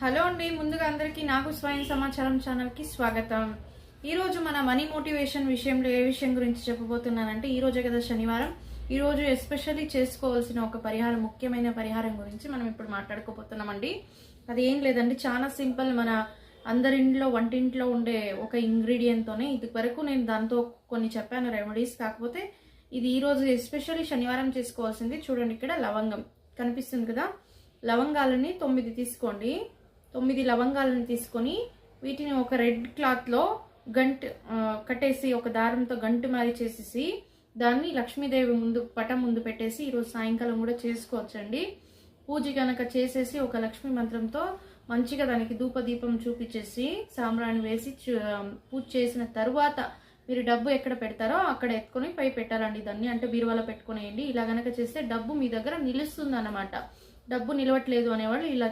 Hello అండి, ముందుగా అందరికీ నాకు స్వయం సమాచారం ఛానల్కి స్వాగతం. ఈరోజు మన మనీ మోటివేషన్ విషయంలో ఏ విషయం గురించి చెప్పబోతున్నానంటే, ఈరోజే కదా శనివారం. ఈరోజు ఎస్పెషల్లీ చేసుకోవాల్సిన ఒక పరిహారం, ముఖ్యమైన పరిహారం గురించి మనం ఇప్పుడు మాట్లాడుకోబోతున్నామండి. అది ఏం లేదండి, చాలా సింపుల్. మన అందరింట్లో వంటింట్లో ఉండే ఒక ఇంగ్రీడియంట్తోనే ఇది వరకు నేను దాంతో కొన్ని చెప్పాను రెమెడీస్. కాకపోతే ఇది ఈరోజు ఎస్పెషల్లీ శనివారం చేసుకోవాల్సింది. చూడండి, ఇక్కడ లవంగం కనిపిస్తుంది కదా, లవంగాలని 9 తీసుకోండి. 9 లవంగాలను తీసుకొని వీటిని ఒక రెడ్ క్లాత్లో కట్టేసి ఒక దారంతో గంటు మారి చేసేసి దాన్ని లక్ష్మీదేవి ముందు పటం ముందు పెట్టేసి ఈరోజు సాయంకాలం కూడా చేసుకోవచ్చండి. పూజ కనుక చేసేసి ఒక లక్ష్మీ మంత్రంతో మంచిగా దానికి ధూపదీపం చూపించేసి సాంబ్రాణి వేసి పూజ చేసిన తర్వాత మీరు డబ్బు ఎక్కడ పెడతారో అక్కడ ఎత్తుకొని పై పెట్టాలండి. దాన్ని అంటే బీరువాలో పెట్టుకునేయండి. ఇలా గనక చేస్తే డబ్బు మీ దగ్గర నిలుస్తుంది అన్నమాట. డబ్బు నిలవట్లేదు అనేవాళ్ళు ఇలా